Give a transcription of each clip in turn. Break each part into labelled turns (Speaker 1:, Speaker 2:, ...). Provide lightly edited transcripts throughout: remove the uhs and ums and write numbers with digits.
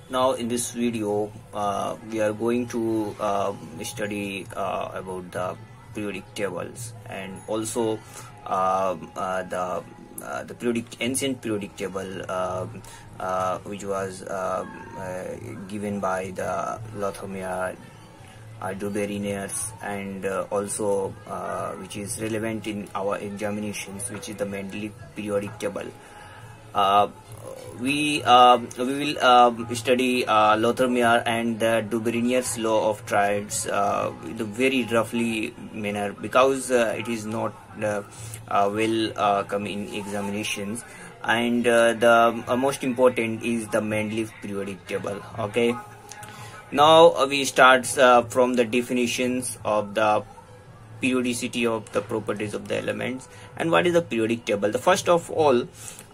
Speaker 1: Now in this video we are going to study about the periodic tables and also the ancient periodic table which was given by the Lothar Duberinius and also which is relevant in our examinations, which is the Mendeleev periodic table. We will study Lothar Meyer and the Duberinius law of triads in a very roughly manner, because it is not well come in examinations, and the most important is the Mendeleev periodic table. Okay, now we start from the definitions of the periodicity of the properties of the elements and what is the periodic table. The first of all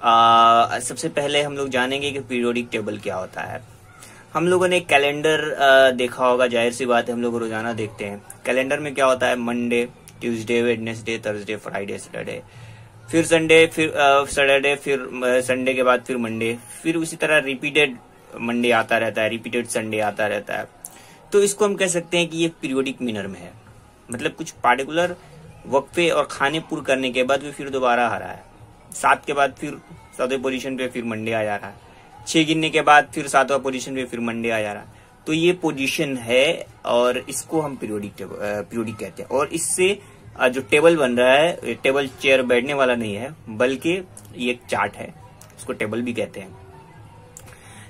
Speaker 1: सबसे पहले हम लोग जानेंगे कि periodic table क्या होता है. हम लोगों ने कैलेंडर देखा होगा, जाहिर सी बात है हम लोग रोजाना देखते हैं. कैलेंडर में क्या होता है? Monday, Tuesday, Wednesday, Thursday, Friday, Saturday, फिर संडे, फिर सैटरडे, फिर संडे के बाद फिर मंडे, फिर उसी तरह रिपीटेड मंडे आता रहता है, रिपीटेड संडे आता रहता है. तो इसको हम कह सकते हैं कि ये पीरियोडिक मैनर में है, मतलब कुछ पार्टिकुलर वक्फे और खाने पूरे करने के बाद फिर दोबारा आ रहा है. 7 के बाद फिर 7वें पोजीशन पे फिर मंडे आ जा रहा है. 6 गिनने के बाद फिर 7वां पोजीशन पे फिर मंडे आ जा रहा है. तो ये पोजीशन है और इसको हम पीरियोडिक कहते हैं. और इससे जो टेबल बन रहा है, टेबल चेयर बैठने वाला नहीं है, बल्कि ये एक चार्ट है, इसको टेबल भी कहते हैं.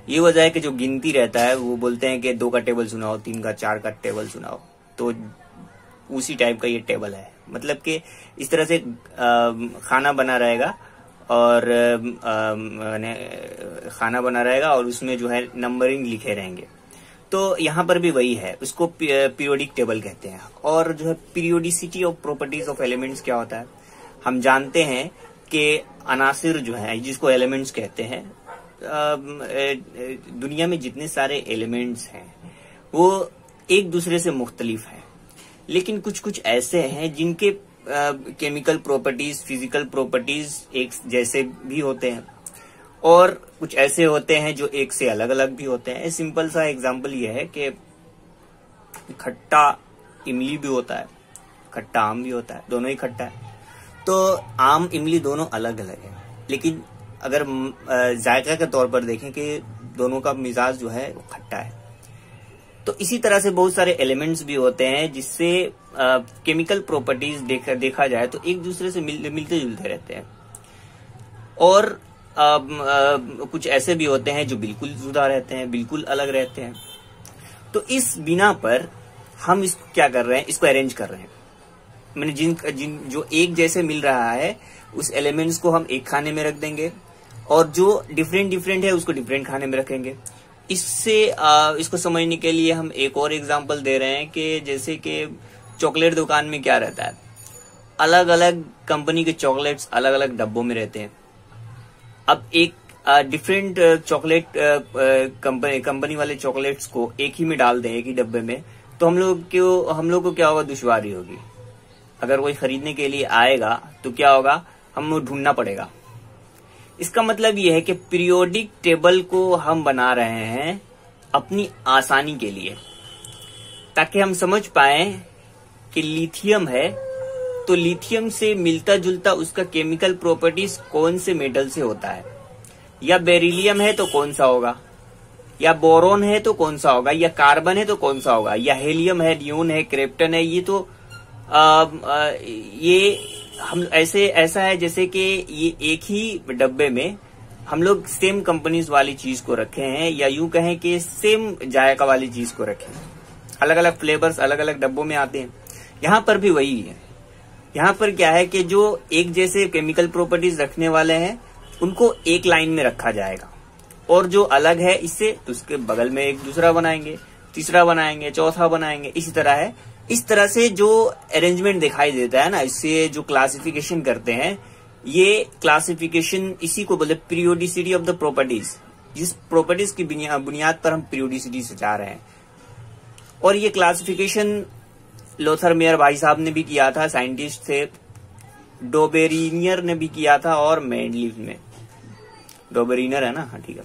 Speaker 1: ये वजह है कि जो गिनती रहता है वो बोलते हैं कि 2 का टेबल सुनाओ, 3 का, 4 का टेबल सुनाओ. तो उसी टाइप का ये टेबल है, मतलब कि इस तरह से खाना बना रहेगा और खाना बना रहेगा और उसमें जो है नंबरिंग लिखे रहेंगे. तो यहाँ पर भी वही है, उसको पीरियोडिक टेबल कहते हैं. और जो है periodicity of properties of elements क्या होता है? हम जानते हैं कि अनासिर जो है, जिसको एलिमेंट्स कहते हैं, दुनिया में जितने सारे एलिमेंट्स हैं वो एक दूसरे से मुख्तलिफ हैं, लेकिन कुछ कुछ ऐसे हैं जिनके केमिकल प्रॉपर्टीज, फिजिकल प्रॉपर्टीज एक जैसे भी होते हैं और कुछ ऐसे होते हैं जो एक से अलग अलग भी होते हैं. सिंपल सा एग्जांपल ये है कि खट्टा इमली भी होता है, खट्टा आम भी होता है, दोनों ही खट्टा है. तो आम इमली दोनों अलग अलग है, लेकिन अगर जायका के तौर पर देखें कि दोनों का मिजाज जो है वो खट्टा है. तो इसी तरह से बहुत सारे एलिमेंट्स भी होते हैं जिससे केमिकल प्रॉपर्टीज देखा जाए तो एक दूसरे से मिलते जुलते रहते हैं. और कुछ ऐसे भी होते हैं जो बिल्कुल जुदा रहते हैं, बिल्कुल अलग रहते हैं. तो इस बिना पर हम इसको क्या कर रहे हैं, इसको अरेंज कर रहे हैं. मैंने जिन जो एक जैसे मिल रहा है उस एलिमेंट्स को हम एक खाने में रख देंगे और जो डिफरेंट है उसको डिफरेंट खाने में रखेंगे. इससे इसको समझने के लिए हम एक और एग्जांपल दे रहे हैं कि जैसे कि चॉकलेट दुकान में क्या रहता है, अलग अलग कंपनी के चॉकलेट्स अलग अलग डब्बों में रहते हैं. अब एक डिफरेंट चॉकलेट कंपनी वाले चॉकलेट्स को एक ही में डाल दें, एक ही डब्बे में, तो हम लोग को क्या होगा, दुश्वारी होगी. अगर कोई खरीदने के लिए आएगा तो क्या होगा, हम ढूंढना पड़ेगा. इसका मतलब यह है कि पीरियोडिक टेबल को हम बना रहे हैं अपनी आसानी के लिए, ताकि हम समझ पाए कि लिथियम है तो लिथियम से मिलता जुलता उसका केमिकल प्रॉपर्टीज कौन से मेटल से होता है, या बेरिलियम है तो कौन सा होगा, या बोरोन है तो कौन सा होगा, या कार्बन है तो कौन सा होगा, या हेलियम है, नियोन है, क्रिप्टन है. ये तो ये हम ऐसा है जैसे कि ये एक ही डब्बे में हम लोग सेम कंपनीज वाली चीज को रखे हैं, या यूं कहें कि सेम जायका वाली चीज को रखे हैं. अलग अलग फ्लेवर्स अलग अलग डब्बों में आते हैं. यहाँ पर भी वही है. यहाँ पर क्या है कि जो एक जैसे केमिकल प्रॉपर्टीज रखने वाले हैं उनको एक लाइन में रखा जाएगा, और जो अलग है इससे उसके बगल में एक दूसरा बनाएंगे, तीसरा बनाएंगे, चौथा बनाएंगे. इसी तरह है. इस तरह से जो अरेंजमेंट दिखाई देता है ना, इससे जो क्लासिफिकेशन करते हैं, ये क्लासिफिकेशन इसी को बोलते पीरियोडिसिटी ऑफ द प्रॉपर्टीज. जिस प्रॉपर्टीज की बुनियाद पर हम पीरियोडिसिटी से जा रहे हैं. और ये क्लासिफिकेशन लोथर मेयर भाई साहब ने भी किया था, साइंटिस्ट थे. डोबेरिनियर ने भी किया था और मेंडलीव ने, डोबेरिनियर है ना, हाँ ठीक है.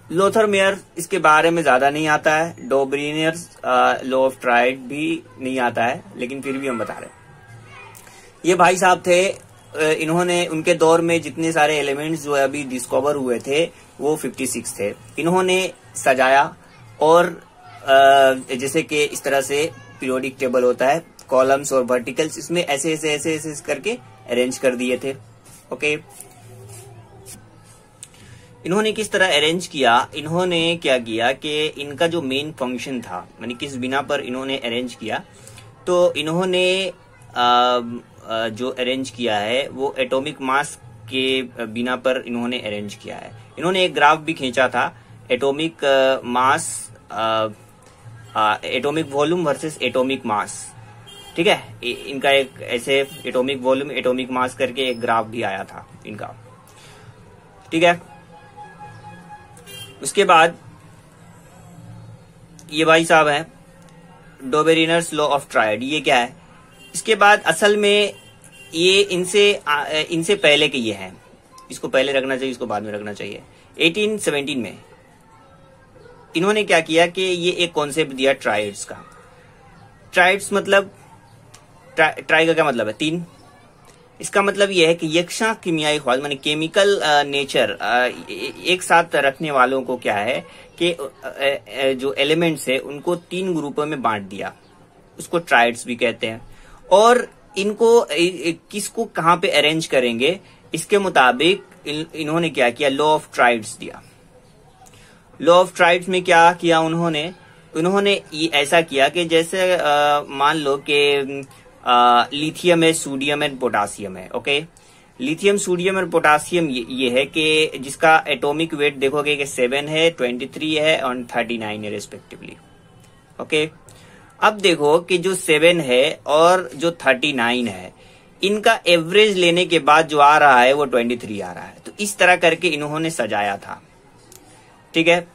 Speaker 1: लोथर मेयर इसके बारे में ज्यादा नहीं आता है, डोबरिनर्स लॉ ऑफ ट्रायड भी नहीं आता है, लेकिन फिर भी हम बता रहे हैं। ये भाई साहब थे, इन्होंने उनके दौर में जितने सारे एलिमेंट्स जो है अभी डिस्कवर हुए थे वो 56 थे। इन्होंने सजाया और जैसे कि इस तरह से पीरियोडिक टेबल होता है, कॉलम्स और वर्टिकल्स, इसमें ऐसे ऐसे ऐसे ऐसे करके अरेंज कर दिए थे। ओके, इन्होंने किस तरह अरेंज किया, इन्होंने क्या किया कि इनका जो मेन फंक्शन था, यानी किस बिना पर इन्होंने अरेंज किया, तो इन्होंने जो अरेंज किया है वो एटॉमिक मास के बिना पर इन्होंने अरेंज किया है। इन्होंने एक ग्राफ भी खींचा था, atomic mass, atomic volume versus atomic mass, ठीक है। इनका एक ऐसे एटॉमिक वॉल्यूम एटॉमिक मास करके एक ग्राफ भी आया था इनका, ठीक है। उसके बाद ये भाई साहब है डोबेरिनर्स लॉ ऑफ ट्रायड, ये क्या है। इसके बाद असल में ये इनसे पहले के ये हैं, इसको पहले रखना चाहिए, इसको बाद में रखना चाहिए। 1817 में इन्होंने क्या किया कि ये एक कॉन्सेप्ट दिया ट्राइड्स का। ट्राइड्स मतलब ट्राई का क्या मतलब है, 3। इसका मतलब यह है कि यकसा कीमियाई ख्वाज माने केमिकल नेचर एक साथ रखने वालों को क्या है कि जो एलिमेंट्स है उनको 3 ग्रुपों में बांट दिया, उसको ट्राइड्स भी कहते हैं। और इनको किसको कहां पे अरेंज करेंगे इसके मुताबिक इन्होंने क्या किया, लॉ ऑफ ट्राइड्स दिया। लॉ ऑफ ट्राइड्स में क्या किया उन्होंने ये ऐसा किया कि जैसे मान लो कि लिथियम है, सोडियम है, पोटासियम है। ओके, लिथियम, सोडियम और पोटासियम ये है कि जिसका एटॉमिक वेट देखोगे कि 7 है, 23 है और 39 है रेस्पेक्टिवली। ओके, अब देखो कि जो 7 है और जो 39 है, इनका एवरेज लेने के बाद जो आ रहा है वो 23 आ रहा है। तो इस तरह करके इन्होंने सजाया था, ठीक है।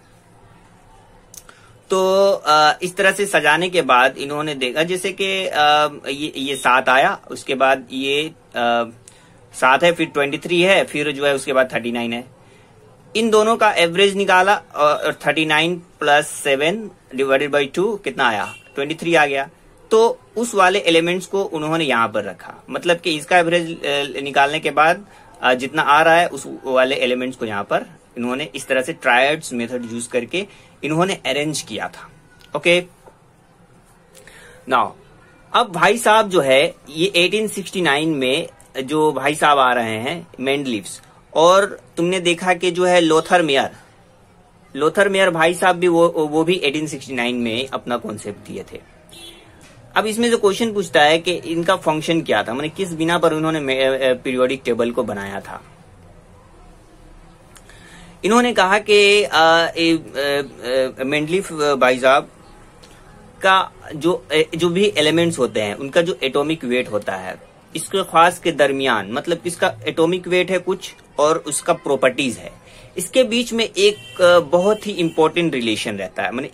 Speaker 1: तो इस तरह से सजाने के बाद इन्होंने देखा जैसे कि ये 7 आया, उसके बाद ये 7 है, फिर 23 है, फिर जो है उसके बाद 39 है। इन दोनों का एवरेज निकाला और 39 प्लस 7 डिवाइडेड बाई 2 कितना आया, 23 आ गया। तो उस वाले एलिमेंट्स को उन्होंने यहां पर रखा, मतलब कि इसका एवरेज निकालने के बाद जितना आ रहा है उस वाले एलिमेंट्स को यहां पर इन्होंने इस तरह से ट्रायड्स मेथड यूज करके इन्होंने अरेंज किया था। ओके, नाउ अब भाई साहब जो है ये 1869 में जो भाई साहब आ रहे हैं मेंडलीव्स, और तुमने देखा कि जो है लोथर मेयर भाई साहब भी वो भी 1869 में अपना कॉन्सेप्ट दिए थे। अब इसमें जो क्वेश्चन पूछता है कि इनका फंक्शन क्या था, माने किस बिना पर उन्होंने पीरियोडिक टेबल को बनाया था। इन्होंने कहा कि मेंडलीफ भाई साहब का जो भी एलिमेंट्स होते हैं उनका जो एटॉमिक वेट होता है, इसके खास के दरमियान, मतलब इसका एटॉमिक वेट है कुछ और उसका प्रॉपर्टीज है, इसके बीच में एक बहुत ही इंपॉर्टेंट रिलेशन रहता है। माने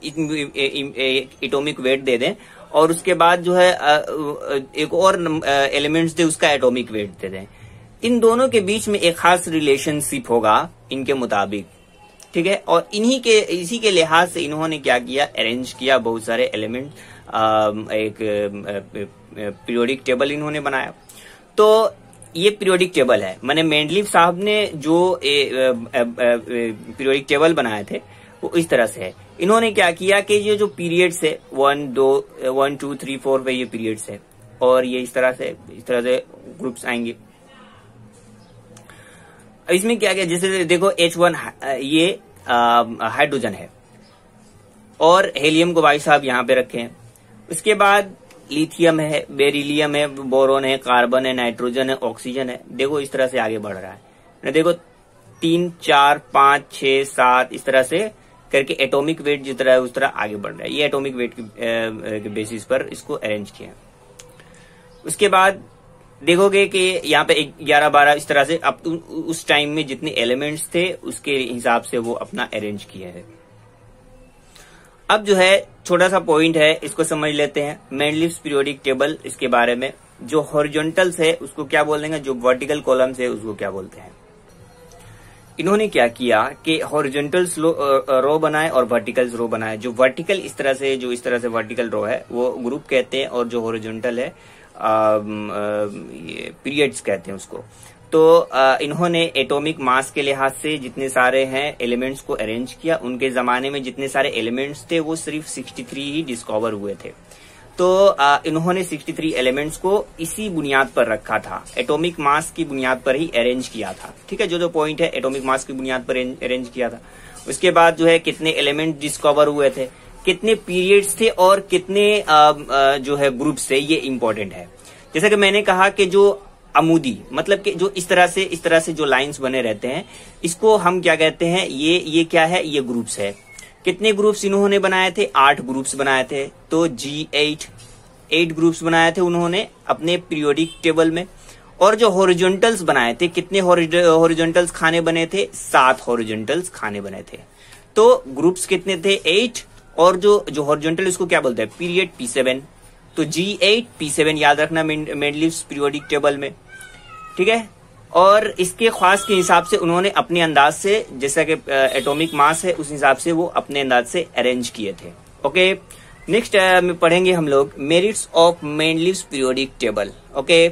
Speaker 1: एटॉमिक वेट दे दें और उसके बाद जो है एक और एलिमेंट्स दे उसका एटॉमिक वेट दे दें, इन दोनों के बीच में एक खास रिलेशनशिप होगा इनके मुताबिक, ठीक है। और इसी के लिहाज से इन्होंने क्या किया, अरेंज किया बहुत सारे एलिमेंट, एक पीरियोडिक टेबल इन्होंने बनाया। तो ये पीरियोडिक टेबल है, माने मेंडलीव साहब ने जो पीरियोडिक टेबल बनाए थे वो इस तरह से है। इन्होंने क्या किया कि ये जो पीरियड्स है 1 2 3 4 पे ये पीरियड्स है, और ये इस तरह से ग्रुप्स आएंगे। इसमें क्या क्या, जैसे देखो H1 ये हाइड्रोजन है और हेलियम को भाई साहब यहाँ पे रखे हैं। उसके बाद लिथियम है, बेरिलियम है, बोरोन है, कार्बन है, नाइट्रोजन है, ऑक्सीजन है। देखो इस तरह से आगे बढ़ रहा है, देखो 3 4 5 6 7 इस तरह से करके एटॉमिक वेट जिस तरह है उस तरह आगे बढ़ रहा है। ये एटॉमिक वेट के बेसिस पर इसको अरेंज किया। उसके बाद देखोगे कि यहाँ पे 11 12 इस तरह से अब उस टाइम में जितने एलिमेंट्स थे उसके हिसाब से वो अपना अरेंज किया है। अब जो है छोटा सा पॉइंट है, इसको समझ लेते हैं। मेंडलीव्स पीरियोडिक टेबल, इसके बारे में जो हॉरिजॉन्टल्स है उसको क्या बोल देंगे, जो वर्टिकल कॉलम्स है उसको क्या बोलते हैं। इन्होंने क्या किया कि हॉरिजॉन्टल रो बनाए और वर्टिकल रो बनाए। जो वर्टिकल इस तरह से वर्टिकल रो है वो ग्रुप कहते हैं, और जो हॉरिजॉन्टल है ये पीरियड्स कहते हैं उसको। तो इन्होंने एटॉमिक मास के लिहाज से जितने सारे हैं एलिमेंट्स को अरेंज किया। उनके जमाने में जितने सारे एलिमेंट्स थे वो सिर्फ 63 ही डिस्कवर हुए थे। तो इन्होंने 63 एलिमेंट्स को इसी बुनियाद पर रखा था, एटॉमिक मास की बुनियाद पर ही अरेंज किया था। ठीक है, जो पॉइंट है एटॉमिक मास की बुनियाद पर अरेंज किया था। उसके बाद जो है कितने एलिमेंट डिस्कवर हुए थे, कितने पीरियड्स थे और कितने जो है ग्रुप्स थे, ये इंपॉर्टेंट है। जैसा कि मैंने कहा कि जो अमूदी मतलब कि जो इस तरह से जो लाइंस बने रहते हैं, इसको हम क्या कहते हैं, ये क्या है, ये ग्रुप्स है। कितने ग्रुप्स इन्होंने बनाए थे, 8 ग्रुप्स बनाए थे। तो G8 ग्रुप्स बनाए थे उन्होंने अपने पीरियोडिक टेबल में। और जो हॉरिजॉन्टल्स बनाए थे, कितने हॉरिजॉन्टल्स खाने बने थे, 7 हॉरिजॉन्टल्स खाने बने थे। तो ग्रुप्स कितने थे, 8, और जो हॉरिजॉन्टल इसको क्या बोलते हैं, पीरियड, P7। तो G8 P7 याद रखना मेंडलीव्स पीरियोडिक टेबल में। ठीक है, और इसके ख्वास के हिसाब से उन्होंने अपने अंदाज से, जैसा कि एटॉमिक मास है उस हिसाब से वो अपने अंदाज से अरेंज किए थे। ओके, नेक्स्ट में पढ़ेंगे हम लोग merits of Mendeleev's periodic table. Okay,